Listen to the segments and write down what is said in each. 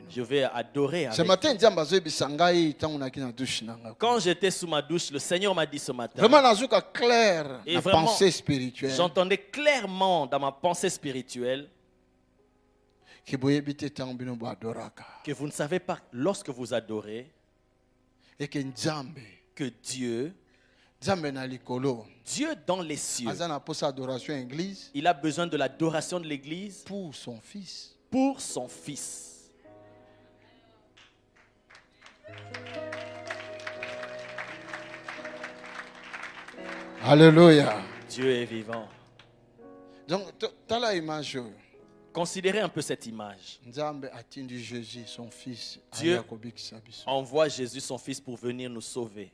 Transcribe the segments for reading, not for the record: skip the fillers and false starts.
Je vais adorer Ce avec matin, vous. Quand j'étais sous ma douche, le Seigneur m'a dit ce matin. Vraiment, clair, Et la vraiment, pensée spirituelle. j'entendais clairement dans ma pensée spirituelle Que vous ne savez pas, lorsque vous adorez, et que Dieu dans les cieux, il a besoin de l'adoration de l'Église pour son Fils. Pour son Fils. Alléluia. Dieu est vivant. Donc, tu as l'image. Considérez un peu cette image. Dieu envoie Jésus, son Fils, pour venir nous sauver.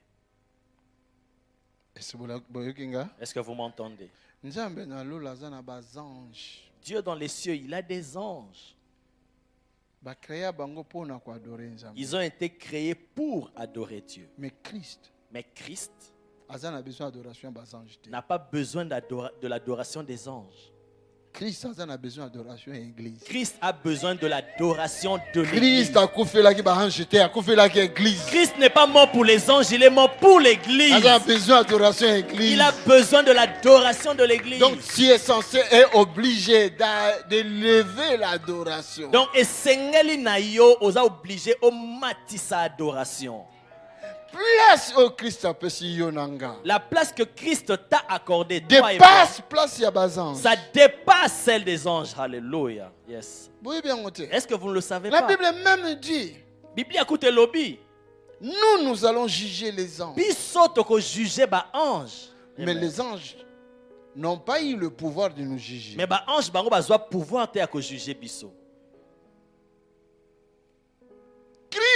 Est-ce que vous m'entendez? Dieu dans les cieux, il a des anges. Ils ont été créés pour adorer Dieu. Mais Christ n'a pas besoin de l'adoration des anges. Christ a besoin de l'adoration de l'Église. Christ n'est pas mort pour les anges, il est mort pour l'Église. Il a besoin de l'adoration de l'Église. Donc, si est censé est obligé de lever l'adoration. Donc, esengeli na yo oza obligé au matisa adoration. La place que Christ t'a accordée, toi et moi, ça dépasse celle des anges. Alléluia. Yes. Est-ce que vous ne le savez pas? La Bible même dit, nous allons juger les anges. Mais les anges n'ont pas eu le pouvoir de nous juger. Mais ange bango bazwa pouvoir te ko juger biso.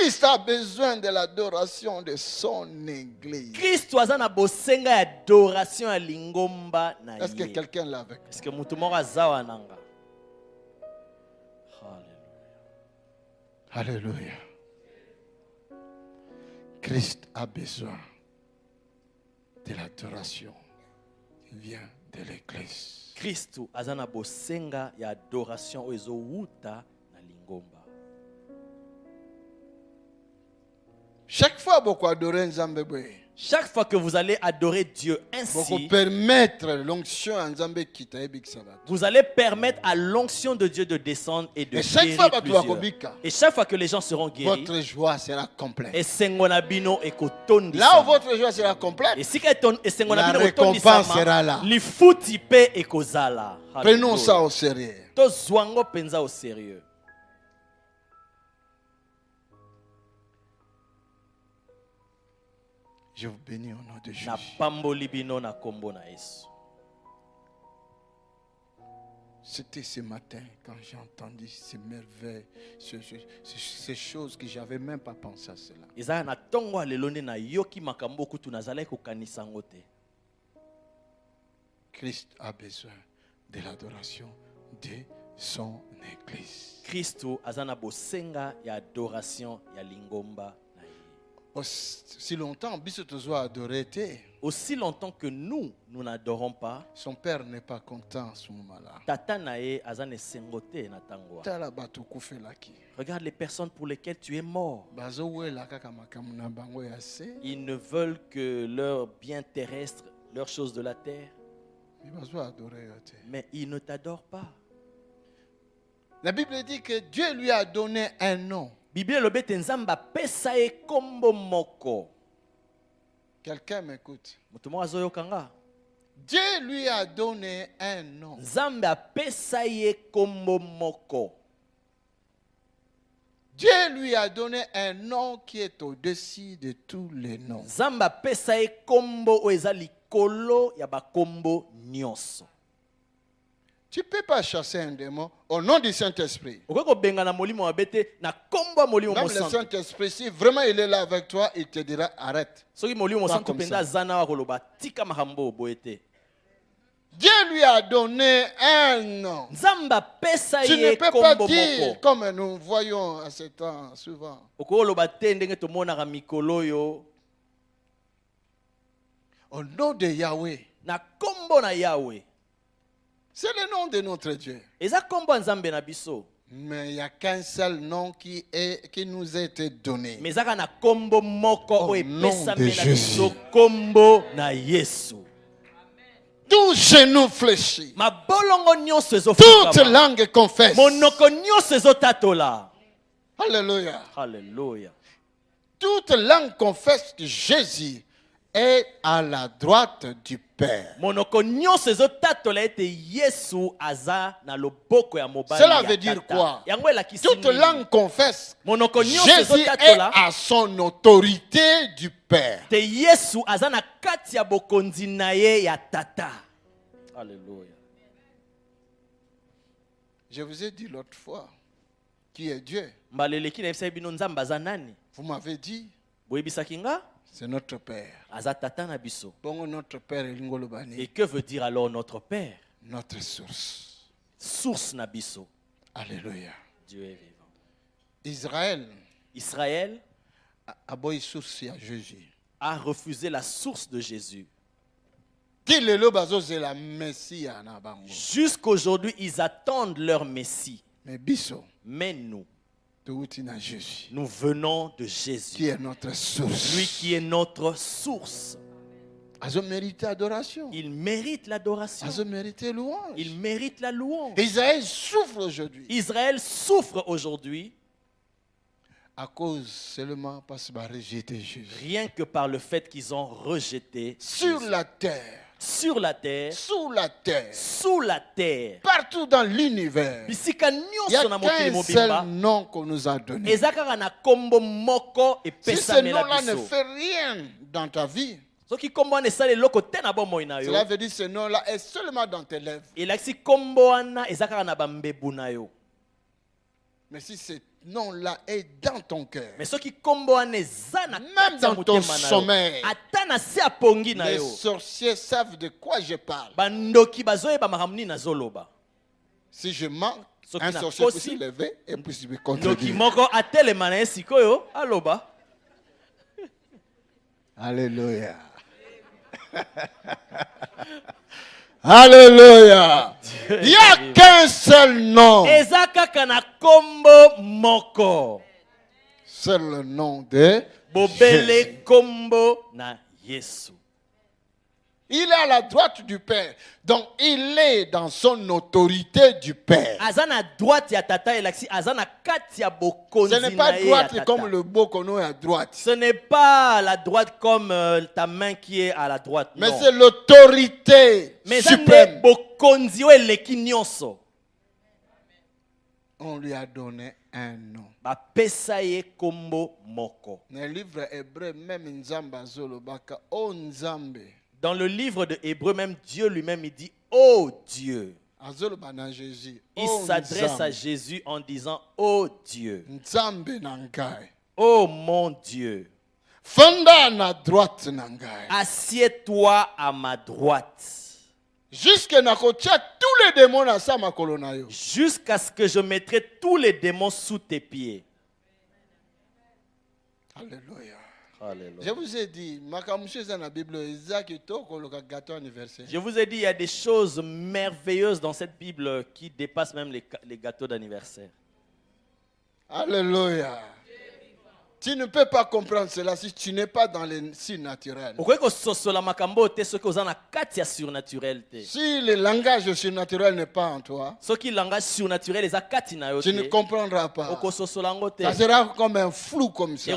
Christ a besoin de l'adoration de son Église. Christ a besoin de l'adoration à lingomba na ye. Est-ce que quelqu'un l'a avec? Est-ce que mutu moko azawa nanga? Alléluia. Christ a besoin de l'adoration qui vient de l'Église. Christ azana bosenga ya adoration ozo wuta na lingomba. Chaque fois beaucoup adorer Nzambe. Chaque fois que vous allez adorer Dieu ainsi, vous allez permettre à l'onction de Dieu de descendre et de guérir plusieurs. Et chaque fois que les gens seront guéris, votre joie sera complète. Et là où votre joie sera complète, la récompense sera là. Prenons ça au sérieux. Je vous bénis au nom de Jésus. C'était ce matin quand j'ai entendu ces merveilles, ces choses que je n'avais même pas pensé à cela. Christ a besoin de l'adoration de son Église. Christo azana bosenga ya adoration ya lingomba. Aussi longtemps que nous n'adorons pas, son père n'est pas content à ce moment-là. Regarde les personnes pour lesquelles tu es mort. Ils ne veulent que leurs biens terrestres, leurs choses de la terre. Mais ils ne t'adorent pas. La Bible dit que Dieu lui a donné un nom. Quelqu'un m'écoute. Dieu lui a donné un nom. Dieu lui a donné un nom qui est au-dessus de tous les noms. Tu ne peux pas chasser un démon au nom du Saint-Esprit. Même le Saint-Esprit, si vraiment il est là avec toi, il te dira arrête. Dieu lui a donné un nom. Tu ne peux pas dire, comme nous voyons à ce temps souvent, au nom de Yahweh. C'est le nom de notre Dieu. Mais il n'y a qu'un seul nom qui nous a été donné. Mais ça na kombo moko au nom de Jésus. Kombo na Yesu. Tout genou fléchit. Ma bolongo nyonso ezo toute langue confesse. Monoko nyonso ezo tatola. Alléluia. Alléluia. Toute langue confesse que Jésus est à la droite du Père. Monoko nyonso ezo tatola ete Yesu aza na loboko ya mobali. Cela veut dire quoi? Toute langue confesse monoko nyonso ezo Jésus est à son autorité du Père. Te Yesu aza na kati ya bokonzi na ye ya tata. Alléluia. Je vous ai dit l'autre fois qui est Dieu. Vous m'avez dit c'est notre Père. Notre Père est et que veut dire alors notre Père? Notre source. Source na biso. Alléluia. Dieu est vivant. Israël a refusé la source de Jésus. Jusqu'aujourd'hui, ils attendent leur Messie. Mais nous venons de Jésus. Qui est notre source. Lui qui est notre source. Il mérite l'adoration. Il mérite l'adoration. Il mérite la louange. Israël souffre aujourd'hui. Israël souffre aujourd'hui. À cause seulement parce qu'ils ont rejeté Jésus. Rien que par le fait qu'ils ont rejeté sur Jésus. La terre. Sur la terre. Sous la terre. Sous la terre. Partout dans l'univers. Il n'y a qu'un seul nom qu'on nous a donné. Si ce nom-là ne fait rien dans ta vie, cela veut dire que ce nom-là est seulement dans tes lèvres. Mais si ce nom-là est dans ton cœur, même dans ton sommeil, les sorciers savent de quoi je parle. Si je manque, un sorcier peut se lever et peut se contredire. Alléluia. Alléluia. Il n'y a qu'un seul nom. C'est le nom de Jésus. Il est à la droite du Père. Donc, il est dans son autorité du Père. Ce n'est pas droite comme le bokono est à droite. Ce n'est pas la droite comme ta main qui est à la droite. Mais c'est l'autorité suprême. On lui a donné un nom. Dans le livre hébreu, même Nzamba Zolobaka, O Nzambe. Dans le livre de Hébreux, même Dieu lui-même, il dit « Oh Dieu ». Il s'adresse à Jésus en disant « Oh Dieu ». Oh mon Dieu. Assieds-toi à ma droite. Jusqu'à ce que je mettrai tous les démons sous tes pieds. Alléluia. Alléluia. Je vous ai dit, il y a des choses merveilleuses dans cette Bible qui dépassent même les gâteaux d'anniversaire. Alléluia. Tu ne peux pas comprendre cela si tu n'es pas dans le surnaturel. Si le langage surnaturel n'est pas en toi, tu ne comprendras pas. Ça sera comme un flou comme ça.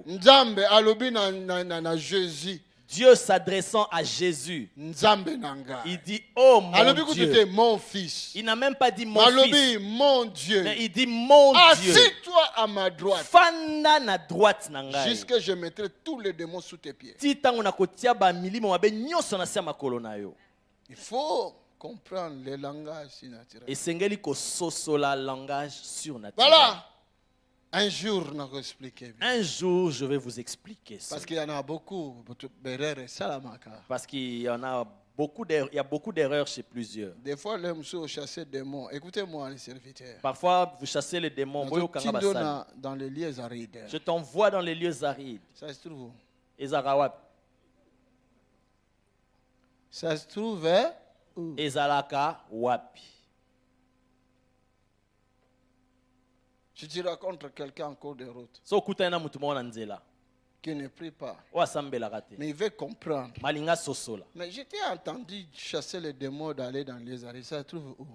Nzambe alobi na Jésus. Dieu s'adressant à Jésus, il dit « Oh mon Dieu ». Mon fils. Il n'a même pas dit « mon fils ». Mon Dieu. Mais il dit « mon Dieu ». Assis-toi à ma droite. Jusque je mettrai tous les démons sous tes pieds. Il faut comprendre le langage surnaturel. Voilà. Un jour, je vais vous expliquer ça. Parce qu'il y en a beaucoup. Parce qu'il y en a beaucoup d'erreurs. Il y a beaucoup d'erreurs chez plusieurs. Des fois, les gens chassent des démons. Écoutez-moi, les serviteurs. Parfois, vous chassez les démons. Dans les lieux arides. Je t'envoie dans les lieux arides. Ça se trouve où? Ça se trouve où? Ezalaka wapi. Si tu rencontres quelqu'un en cours de route qui ne prie pas, mais il veut comprendre. Mais je t'ai entendu chasser les démons d'aller dans les arrêts. Ça se trouve où?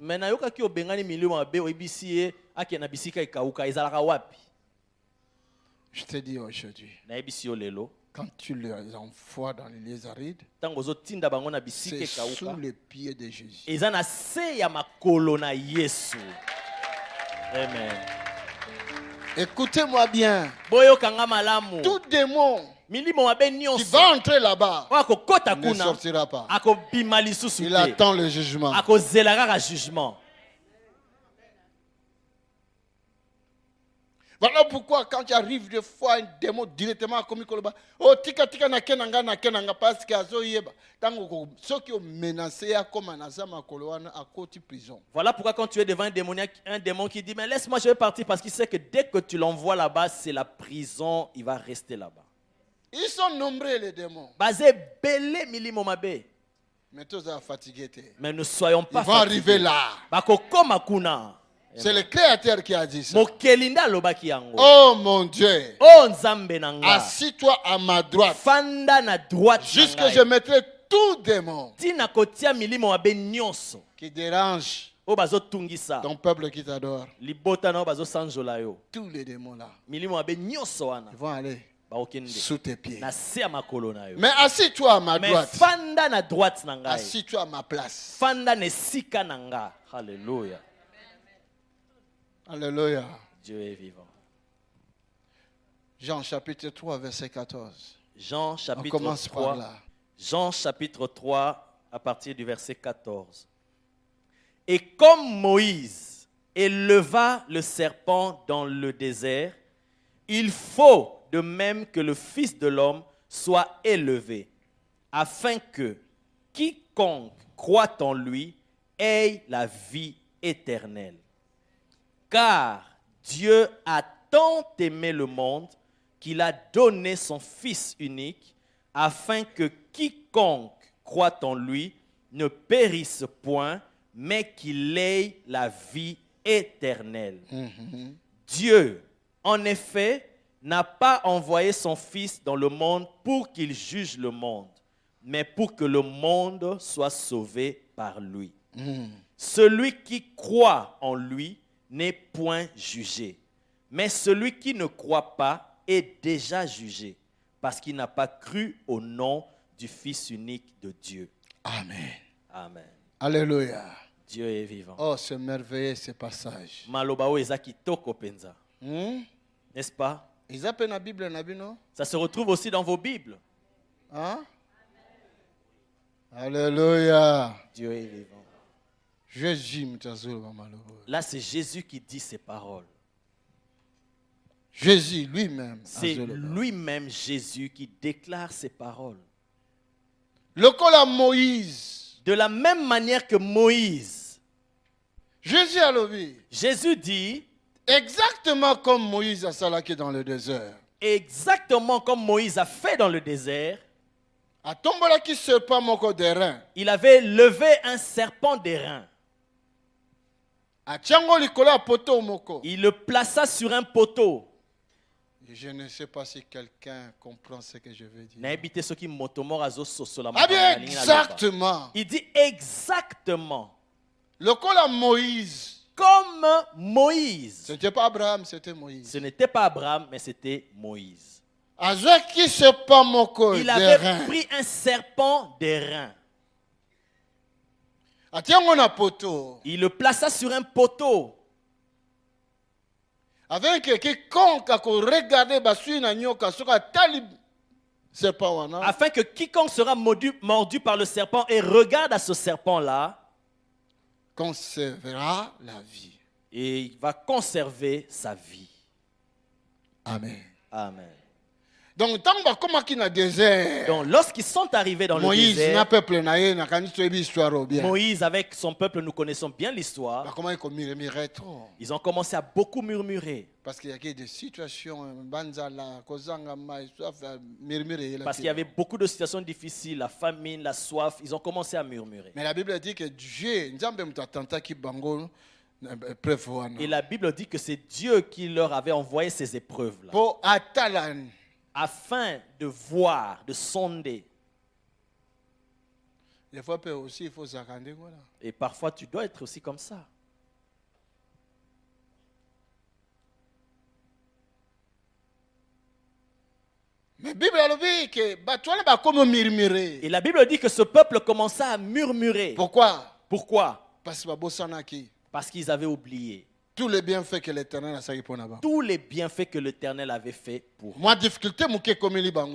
Je te dis aujourd'hui, quand tu les envoies dans les lieux arides, c'est sous les pieds de Jésus. Amen. Écoutez-moi bien. Tout démon qui va entrer là-bas ne sortira pas. Il attend le jugement. Voilà pourquoi quand tu arrives des fois un démon directement à Komikoloba, oh tika tika na kenanga parce que azoyeba tango ceux qui ont menacé à comme anazama koloana à côté prison. Voilà pourquoi quand tu es devant un démon qui dit mais laisse-moi, je vais partir, parce qu'il sait que dès que tu l'envoies là-bas, c'est la prison, il va rester là-bas. Ils sont nombreux les démons. Basé belé milimo mabe. Mais tous sont fatigués. Mais ne soyons pas fatigués. Ils vont arriver là. Bako koma kuna. C'est le Créateur qui a dit ça. Oh mon Dieu. Oh nzambe nanga. Assis-toi à ma droite. Fanda na droite. Jusque je mettrai tout démon tina kotia milimo abe nyonso qui dérange o bazo tungisa ton peuple qui t'adore. Libota na bazo sanjola yo. Tous les démons là. Milimo abe nyonso wana. Ils vont aller sous tes pieds. Na se makolo na yo. Mais assis-toi à ma droite. Mais fanda na droite nanga. Assis-toi à ma place. Fanda ne sika nanga. Alléluia. Alléluia. Dieu est vivant. Jean chapitre 3 verset 14. Jean chapitre On commence 3. Par là. Jean chapitre 3 à partir du verset 14. Et comme Moïse éleva le serpent dans le désert, il faut de même que le Fils de l'homme soit élevé, afin que quiconque croit en lui ait la vie éternelle. Car Dieu a tant aimé le monde qu'il a donné son Fils unique, afin que quiconque croit en lui ne périsse point, mais qu'il ait la vie éternelle. Dieu, en effet, n'a pas envoyé son Fils dans le monde pour qu'il juge le monde, mais pour que le monde soit sauvé par lui. Celui qui croit en lui n'est point jugé, mais celui qui ne croit pas est déjà jugé, parce qu'il n'a pas cru au nom du Fils unique de Dieu. Amen. Amen. Alléluia. Dieu est vivant. Oh, c'est merveilleux ce passage. Malobao ezaki toko penza. N'est-ce pas? Ça se retrouve aussi dans vos Bibles. Hein? Alléluia. Dieu est vivant. Là, c'est Jésus qui dit ces paroles. Jésus lui-même. C'est lui-même Jésus qui déclare ces paroles. De la même manière que Moïse. Jésus dit. Exactement comme Moïse a salaki dans le désert. Exactement comme Moïse a fait dans le désert. Il avait levé un serpent d'airain. Il le plaça sur un poteau. Je ne sais pas si quelqu'un comprend ce que je veux dire. Exactement. Il dit exactement. Moïse. Comme Moïse. Ce n'était pas Abraham, c'était Moïse. Ce n'était pas Abraham, mais c'était Moïse. Il avait pris un serpent d'airain. Il le plaça sur un poteau. Afin que quiconque sera mordu par le serpent et regarde à ce serpent-là, conservera la vie. Et il va conserver sa vie. Amen. Amen. Donc, lorsqu'ils sont arrivés dans le désert, Moïse avec son peuple, nous connaissons bien l'histoire. Ils ont commencé à beaucoup murmurer. Parce qu'il y a des situations, parce qu'il y avait beaucoup de situations difficiles, la famine, la soif, ils ont commencé à murmurer. Mais la Bible dit que Dieu, Et la Bible dit que c'est Dieu qui leur avait envoyé ces épreuves-là. Afin de voir, de sonder. Et parfois, tu dois être aussi comme ça. Et la Bible dit que ce peuple commença à murmurer. Pourquoi? Parce qu'ils avaient oublié tous les bienfaits que l'Éternel avait fait pour eux. Une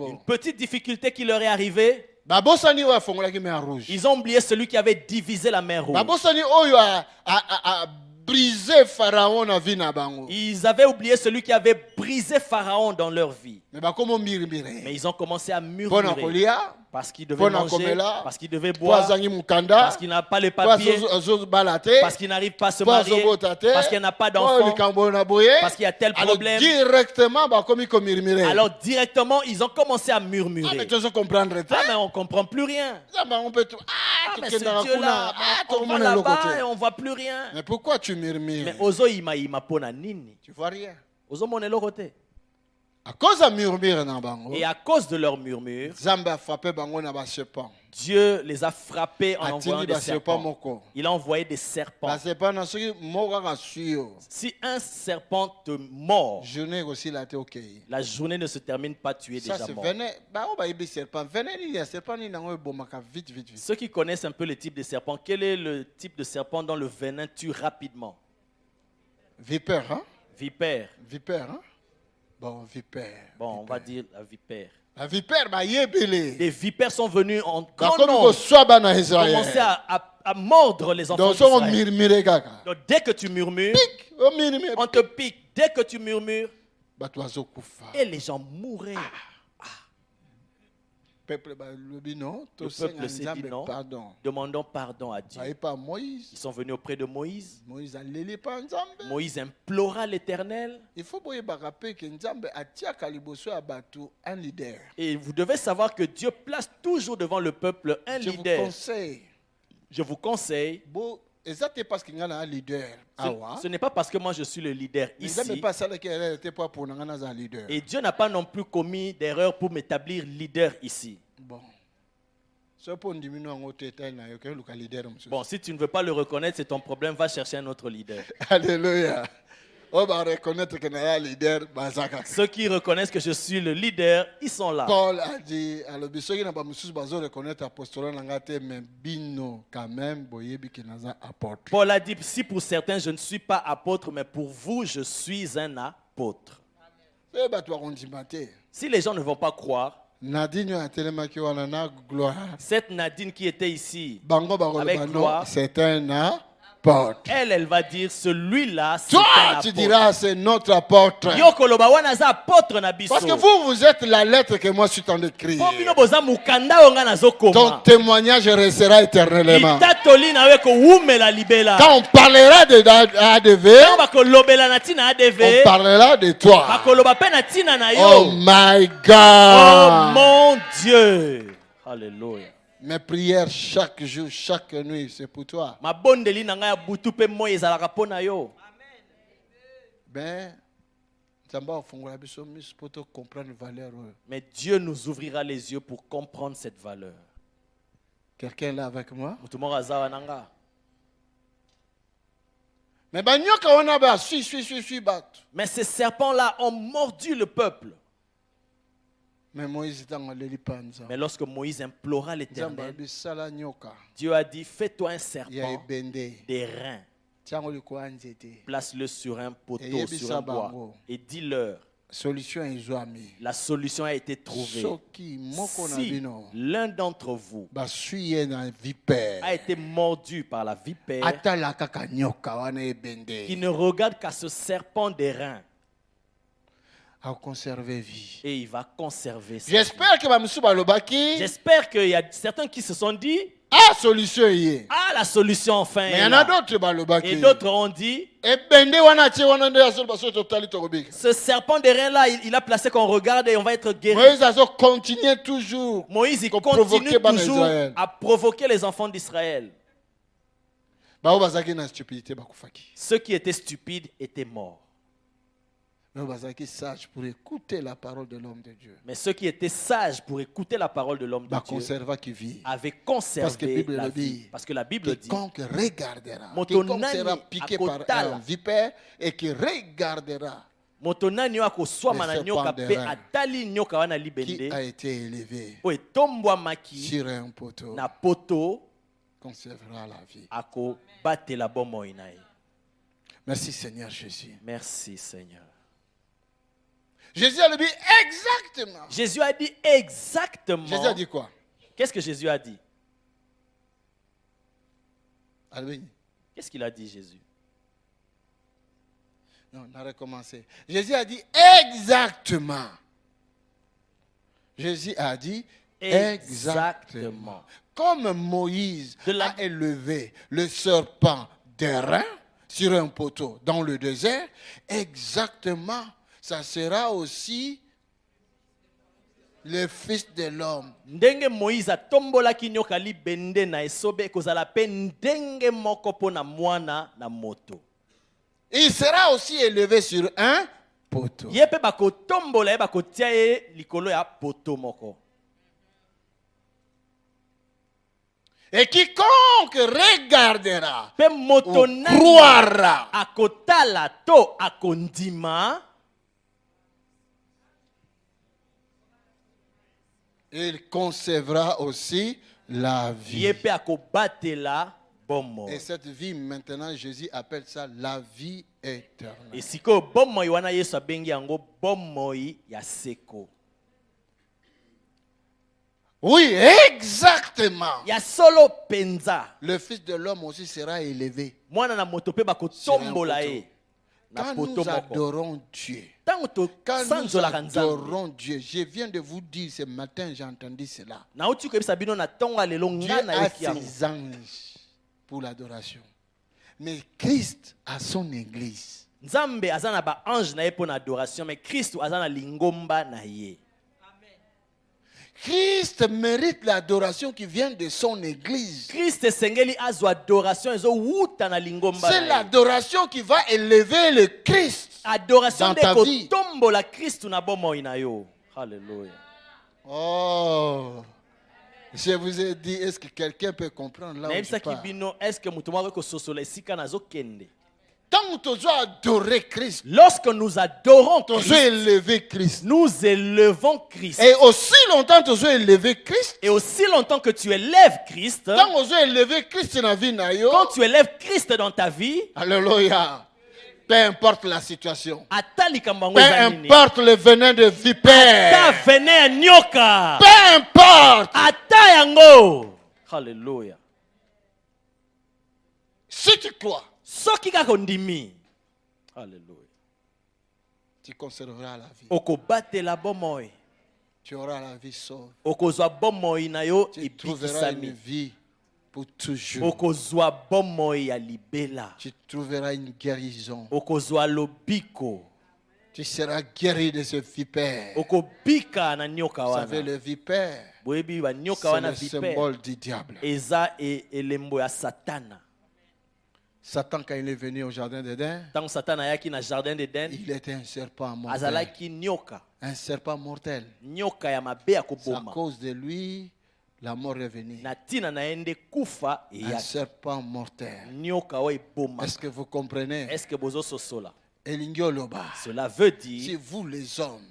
Une petite difficulté qui leur est arrivée. Ils ont oublié celui qui avait divisé la mer Rouge. Ils avaient oublié celui qui avait brisé Pharaon dans leur vie. Mais ils ont commencé à murmurer. Parce qu'ils devaient manger, parce qu'ils devaient boire, parce qu'ils n'ont pas les papiers, parce qu'ils n'arrivent pas à se marier, parce qu'il n'y a pas d'enfants, parce qu'il y a tel problème. Alors directement, ils ont commencé à murmurer. Ah, mais on ne comprend plus rien. Mais ce Dieu-là, on va là-bas et on ne voit plus rien. Mais pourquoi tu murmures? Mais ozo ima pona nini. Tu vois rien. Ozo monelo rote. À cause de murmure na bango. Et à cause de leur murmure, Dieu les a frappés en envoyant des serpents. Il a envoyé des serpents. Si un serpent te mord, la journée ne se termine pas, tu es déjà mort. Ceux qui connaissent un peu le type de serpent, quel est le type de serpent dont le venin tue rapidement? Vipère, hein? Vipère. Vipère, hein? Bon, vipère. Bon, on va dire la vipère. La vipère, des vipères sont venues en grand nombre. Commencer à mordre les enfants d'Israël. Donc, dès que tu murmures, on te pique. Dès que tu murmures, et les gens mourraient. Le peuple s'est dit non. Demandons pardon à Dieu. Ils sont venus auprès de Moïse. Moïse implora l'Éternel. Et vous devez savoir que Dieu place toujours devant le peuple un leader. Je vous conseille. Ce n'est pas parce que moi je suis le leader ici. Et Dieu n'a pas non plus commis d'erreur pour m'établir leader ici. Bon, si tu ne veux pas le reconnaître, c'est ton problème. Va chercher un autre leader. Alléluia. Ceux qui reconnaissent que je suis le leader, ils sont là. Paul a dit, Paul a dit, si pour certains je ne suis pas apôtre, mais pour vous je suis un apôtre. Si les gens ne vont pas croire, cette Nadine qui était ici avec gloire, c'est un apôtre. Elle va dire, celui-là, c'est toi, un apôtre. Tu diras, c'est notre apôtre. Parce que vous êtes la lettre que moi je suis en train d'écrire. Ton témoignage restera éternellement. Quand on parlera d'ADV, on parlera de toi. Oh my God. Oh mon Dieu. Alléluia. Mes prières chaque jour, chaque nuit, c'est pour toi. Mais Dieu nous ouvrira les yeux pour comprendre cette valeur. Quelqu'un est là avec moi? Mais ces serpents-là ont mordu le peuple. Mais lorsque Moïse implora l'Éternel, Dieu a dit, fais-toi un serpent des reins. Place-le sur un poteau, sur un bois. Et dis-leur, la solution a été trouvée. Si l'un d'entre vous a été mordu par la vipère, qui ne regarde qu'à ce serpent des reins, conserver vie. Et il va conserver ça. J'espère qu'il y a certains qui se sont dit, solution la solution enfin. Mais il y en a d'autres. Et d'autres ont dit, ce serpent des reins là, il a placé qu'on regarde et on va être guéri. Moïse il continue toujours à provoquer les enfants d'Israël. Ceux qui étaient stupides étaient morts. Sage pour écouter la parole de l'homme de Dieu. Mais ceux qui étaient sages pour écouter la parole de l'homme de Dieu avaient conservé la vie. Parce que la Bible dit, quiconque regardera, quiconque sera piqué par un vipère et qui regardera, qui a été élevé sur un poteau, conservera la vie. Merci Seigneur Jésus. Merci Seigneur. Jésus a dit exactement. Jésus a dit exactement. Jésus a dit quoi? Qu'est-ce que Jésus a dit? Allez. Qu'est-ce qu'il a dit Jésus? Non, on a recommencé. Jésus a dit exactement. Jésus a dit exactement. Comme Moïse a élevé le serpent d'airain sur un poteau dans le désert, exactement, ça sera aussi le Fils de l'homme. Ndenge Moïse a tombolaki nyoka libende na esobe kozala pe ndenge moko pona mwana na moto. Il sera aussi élevé sur un poteau. Yepe bako tombola ye bako tia ye likolo ya poto moko. Et quiconque regardera ou croira akotala to akondima, il conservera aussi la vie. Et cette vie, maintenant, Jésus appelle ça la vie éternelle. Et si ko bomoi wana Yesu abengi yango bomoi ya seko. Oui, exactement. Ya solo penza. Le Fils de l'homme aussi sera élevé. Mwana na moto pe bako tombola ye. Quand nous adorons Dieu, quand nous adorons Dieu, je viens de vous dire ce matin, j'ai entendu cela. Dieu a ses anges pour l'adoration. Mais Christ a son église. Nzambe azana ba ange na ye pour l'adoration, mais Christ azana lingomba na ye. Christ mérite l'adoration qui vient de son église. Christ sengeli azo adoration ezo wuta na lingomba. C'est l'adoration qui va élever le Christ adoration dans ta vie. Tombola Christ na bomo inayo. Hallelujah. Oh. Je vous ai dit, est-ce que quelqu'un peut comprendre là où je parle? Est-ce que mutumwa ko sosola esika nazo kende? Lorsque nous adorons Christ, nous élevons Christ. Et aussi longtemps que tu élèves Christ, quand tu élèves Christ dans ta vie, alléluia, peu importe la situation, peu importe le venin de vipère, peu importe, alléluia. Si tu crois, alléluia, tu conserveras la vie. Tu auras la vie sauve. Tu trouveras une vie pour toujours. Tu trouveras une guérison. Tu seras guéri de ce vipère. Vous savez, le vipère, c'est le symbole du diable. Satan, quand il est venu au jardin d'Éden, il était un serpent mortel. Un serpent mortel. C'est à cause de lui, la mort est venue. Un serpent mortel. Est-ce que vous comprenez? Cela veut dire, si vous les hommes,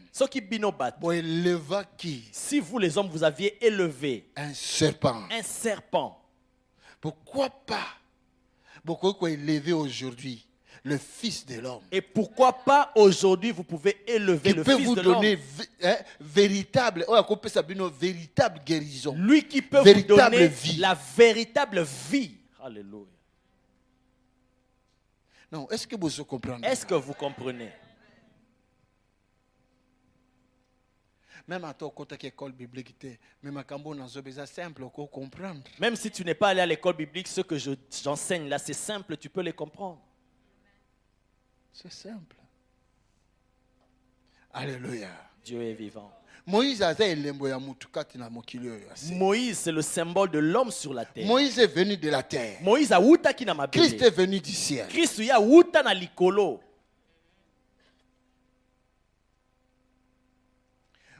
si vous les hommes vous aviez élevé un serpent, pourquoi pas élever aujourd'hui le Fils de l'homme? Et pourquoi pas aujourd'hui vous pouvez élever le Fils de l'homme? Qui peut vous donner véritable guérison. Lui qui peut vous donner la véritable vie. Alléluia. Non, est-ce que vous comprenez? Est-ce que vous comprenez? Même à ton côté école biblique, même à c'est simple pour comprendre. Même si tu n'es pas allé à l'école biblique, ce que j'enseigne là, c'est simple, tu peux les comprendre. C'est simple. Alléluia. Dieu est vivant. Moïse, c'est le symbole de l'homme sur la terre. Moïse est venu de la terre. Moïse a wuta ki na mabele. Christ est venu du ciel. Christ ya wuta na likolo.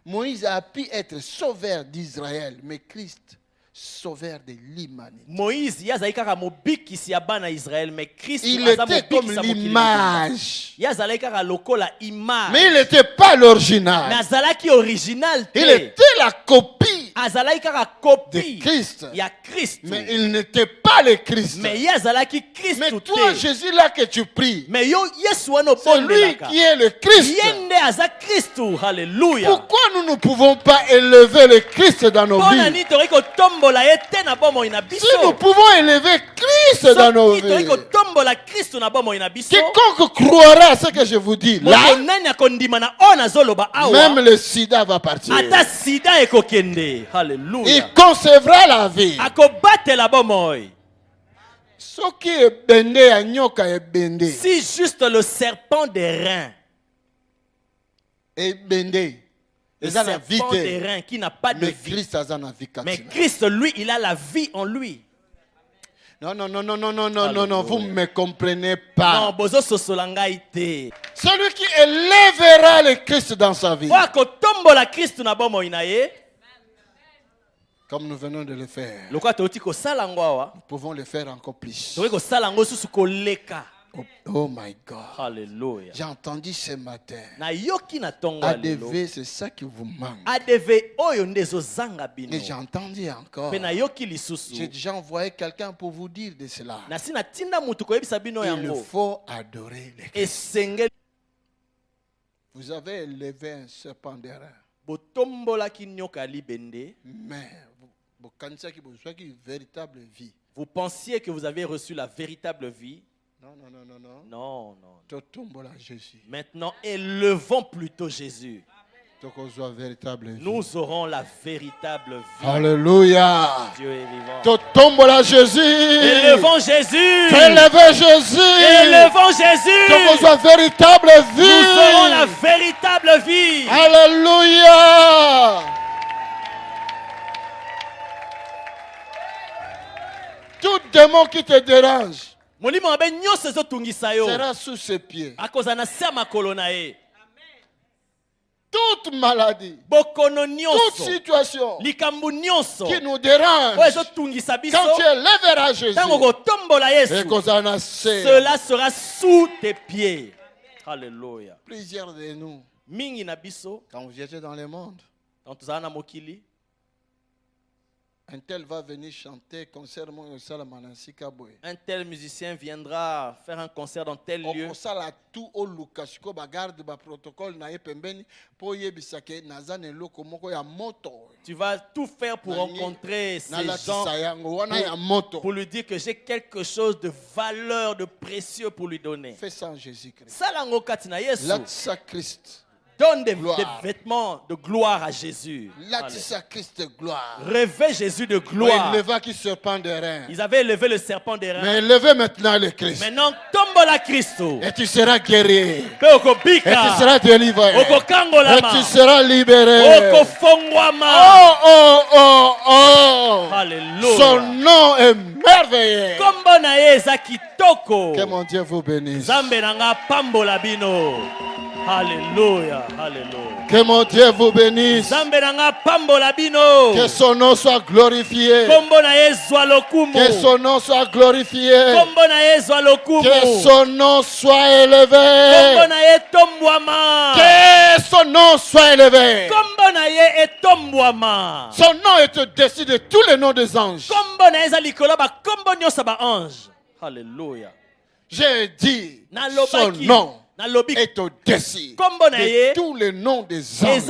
Moïse a pu être sauveur d'Israël, mais Christ sauveur de l'humanité. Moïse yazali kaka mobikisi ya bana Israël, mais Christ il était comme l'image. Yazali kaka lokola image. Mais il n'était pas l'original. Nazalaki original. Il était la copie de Christ. Ya Christ. Mais il n'était pas le Christ. Mais yazalaki Christ. Mais toi, Jésus là que tu pries, mais yo Yesu wano c'est lui qui est le Christ. Yende aza Christ. Hallelujah. Pourquoi nous ne pouvons pas élever le Christ dans nos vies? Si nous pouvons élever Christ dans nos vies, quiconque croira à ce que je vous dis là, même le sida va partir. Il concevra la vie. Si juste le serpent des reins est bendé, le serpent des reins qui n'a pas de vie. Mais Christ, lui, il a la vie en lui. Non, vous ne me comprenez pas. Non, celui qui élèvera le Christ dans sa vie, comme nous venons de le faire, nous pouvons le faire encore plus. Oh my God. Hallelujah. J'ai entendu ce matin. ADV, c'est ça qui vous manque. Et j'ai entendu encore. J'ai déjà envoyé quelqu'un pour vous dire de cela. Il faut adorer le Christ. Vous avez élevé un serpent d'airain. Mais vous pensiez que vous avez reçu la véritable vie. Non. Maintenant, élevons plutôt Jésus. Nous aurons la véritable vie. Alléluia. Dieu est vivant. Jésus. Élevons Jésus. Élevez Jésus. Élevons Jésus. Véritable vie. Nous aurons la véritable vie. Alléluia. Tout démon qui te dérange sera sous ses pieds. Toute maladie, toute situation qui nous dérange, quand tu élèveras Jésus, cela sera sous tes pieds. Alléluia. Plusieurs de nous, quand vous étiez dans le monde, un tel va venir chanter concert. Un tel musicien viendra faire un concert dans tel lieu. Tu vas tout faire pour rencontrer ces gens, pour lui dire que j'ai quelque chose de valeur, de précieux pour lui donner. Fais ça en Jésus-Christ. Donne des vêtements de gloire à Jésus. Rêvez Jésus de gloire. Ils avaient élevé le serpent des reins. Mais élevez maintenant le Christ. Maintenant, tombe la Christ. Et tu seras guéri. Et tu seras seras délivré. Et tu seras libéré. Oh. Alléluia. Son nom est merveilleux. Que mon Dieu vous bénisse. Alléluia, que mon Dieu vous bénisse. Que son nom soit glorifié. Que son nom soit glorifié. Que son nom soit élevé. Que son nom soit élevé. Son nom est au-dessus de tous les noms des anges. Alléluia. J'ai dit son nom est au-dessus de tous les noms des anges.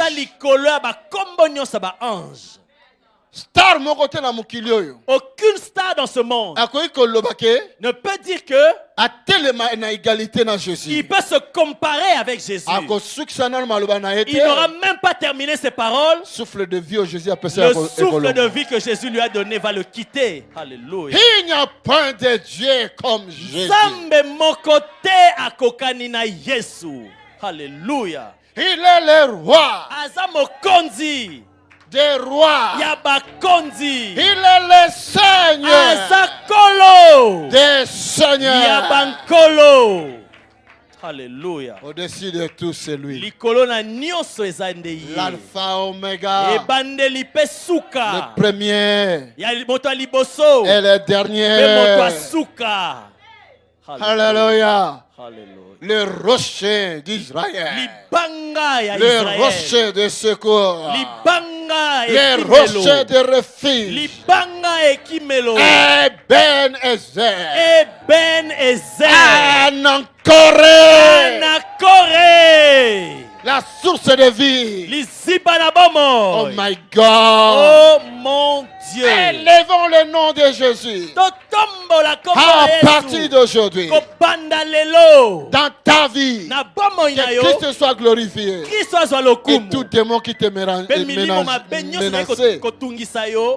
Star aucune star dans ce monde ne peut dire que il peut se comparer avec Jésus. Il n'aura même pas terminé ses paroles. Le souffle de vie que Jésus lui a donné va le quitter. Alléluia. Il n'y a point de Dieu comme Jésus. Alléluia. Il est le roi. Aza mokonzi. Des rois. Yabakonzi. Il est le Seigneur. Azakolo. Des seigneurs. Yabankolo. Alléluia. Au-dessus de tout, c'est lui. Likolona nyonso ezande. L'alpha Omega. Ebandeli pesuka. Le premier. Ya moto liboso. Et le dernier. Le moto asuka. Alléluia. Alléluia. Le rocher d'Israël. Libanga ya Le Israël. rocher de secours. Libanga Le rocher de refuge. Libanga ekimelo. Ebenezer. Anakore. La source de vie. Liziba na bomo. Oh my God. Oh mon Dieu. Élevons le nom de Jésus. À partir d'aujourd'hui. Dans ta vie. Que Christ soit glorifié. Et tout démon qui te menaçait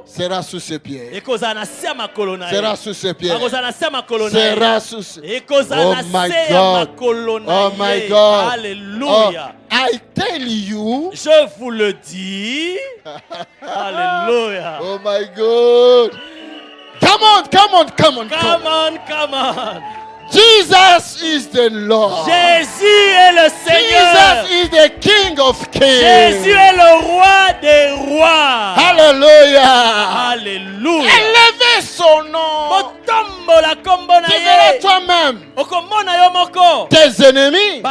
sera sous ses pieds. Sera sous ses pieds. Sera sous ses pieds. Oh my God. Oh my God. Alléluia. I tell you. Je vous le dis. Alléluia. Oh my God. Come on, come on, come on. Come on, come on. Jesus is the Lord. Jésus est le Seigneur. Jesus is the King of Kings. Jésus est le roi des rois. Alléluia. Alléluia. Élevez son nom. Tu verras toi-même. Tes ennemis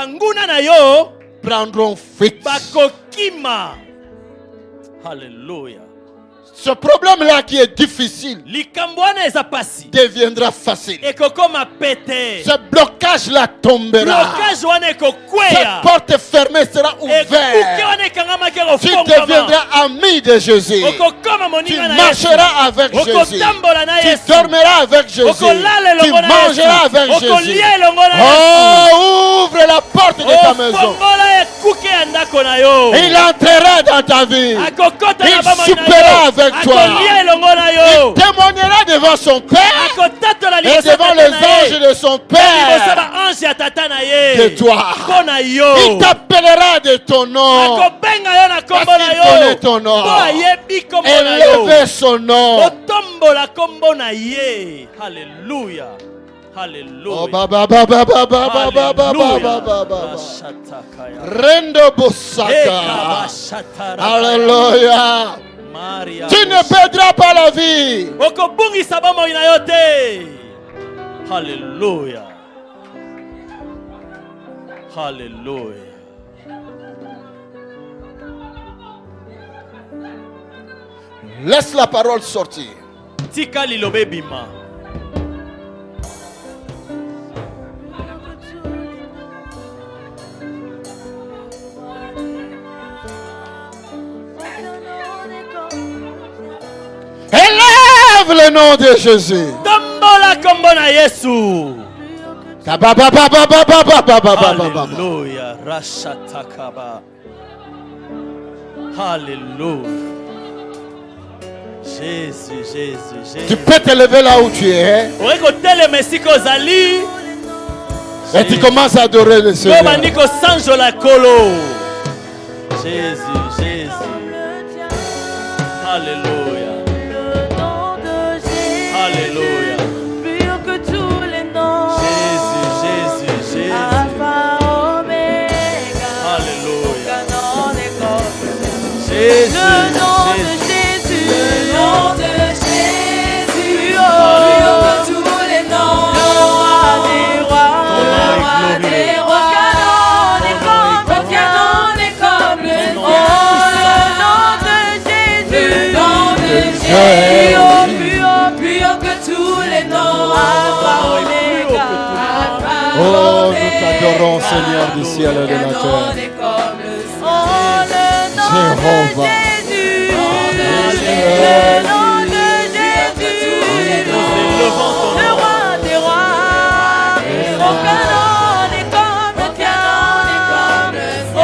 prendront fuite. Alléluia. Ce problème-là qui est difficile deviendra facile. Ce blocage-là tombera. Cette porte fermée sera ouverte. Tu deviendras ami de Jésus. Tu marcheras avec Jésus. Tu dormiras avec Jésus. Tu mangeras avec Jésus. Oh, ouvre la porte de ta maison. Il entrera dans ta vie. Il soupera avec toi. Il témoignera devant son Père et devant les anges de son Père de toi. Il t'appellera de ton nom parce qu'il connaît ton nom. Élevez son nom. Alléluia. Alléluia. Oh, Rendo Bosaka. Alléluia. Tu ne perdras pas la vie. Alléluia. Alléluia. Laisse la parole sortir. Tika lilobe bima. Élève le nom de Jésus. Alléluia. Rashatakaba. Alléluia. Jésus, Jésus, Jésus. Tu peux te lever là où tu es. Et tu commences à adorer le Seigneur. Jésus, Jésus. Alléluia. Alléluia. Plus haut que tous les noms. Jésus, Jésus, Jésus. Alpha, Oméga. Alléluia. Aucun nom n'est comme Jésus, le nom de Jésus. Jésus. Le nom de Jésus. Plus haut Alléluia. que tous les noms. Le roi des rois. Le roi des rois. Aucun nom n'est comme le nom. Le nom de Jésus. Le nom de Jésus. Plus haut que tous les noms. Alpha, Oméga. Oh, nous t'adorons, Seigneur du ciel et de la terre. Oh, le nom de Jéhovah. Jésus. Le nom de Jésus. Le roi des rois. Aucun nom n'est comme le tien. Oh,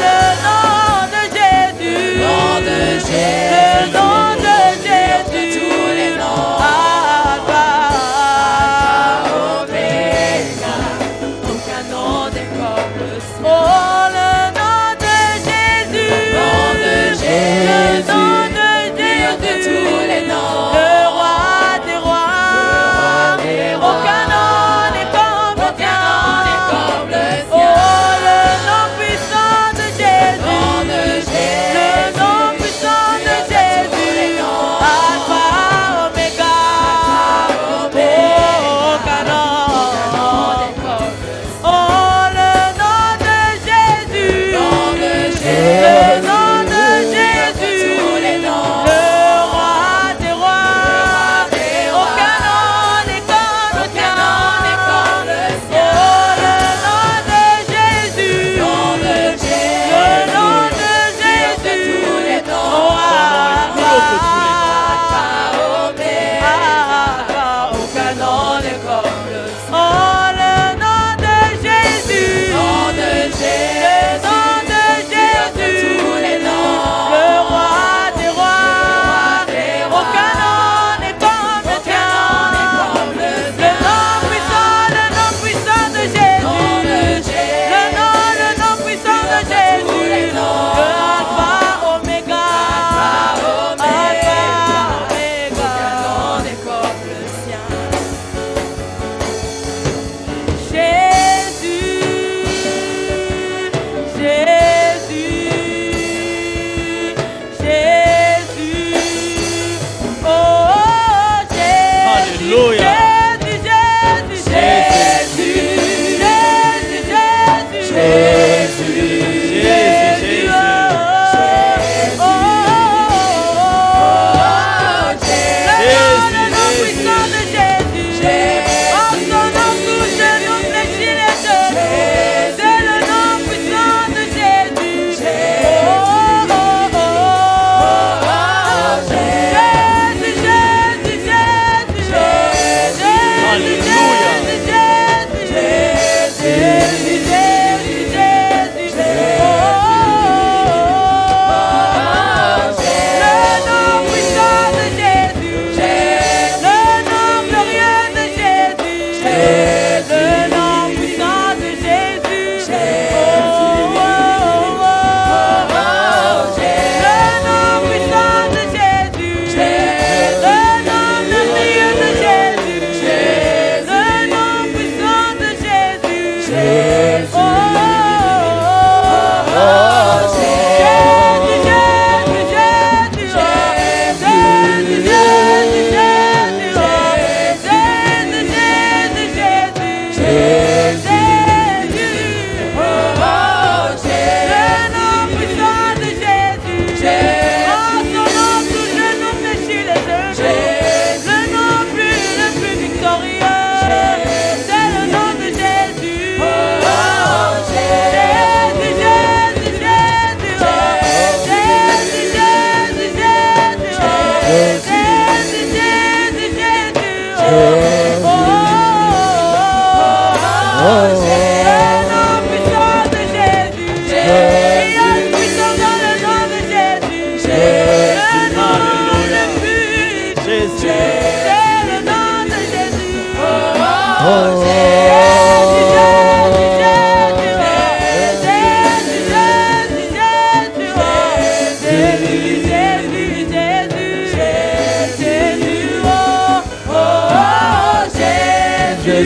le nom de Jésus. Le nom de Jésus. Alpha, Oméga. Aucun nom n'est comme le sien. Oh, le nom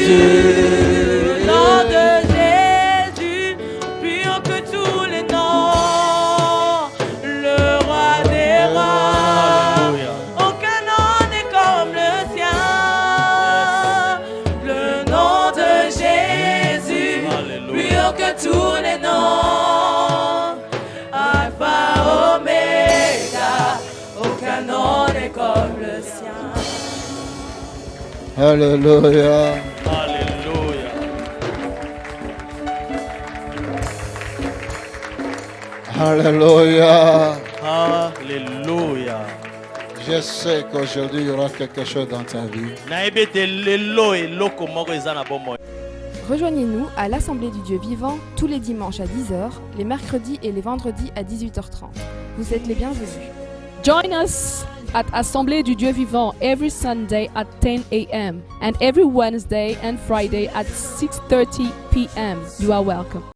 Le nom de Jésus, plus haut que tous les noms. Le roi des rois, aucun nom n'est comme le sien. Le nom de Jésus, plus haut que tous les noms. Alpha, Omega, aucun nom n'est comme le sien. Alléluia. Alléluia. Alléluia. Alléluia. Je sais qu'aujourd'hui il y aura quelque chose dans ta vie. Rejoignez-nous à l'Assemblée du Dieu vivant tous les dimanches à 10h, les mercredis et les vendredis à 18h30. Vous êtes les bienvenus. Join us at Assemblée du Dieu vivant every Sunday at 10 a.m. and every Wednesday and Friday at 6:30 p.m. You are welcome.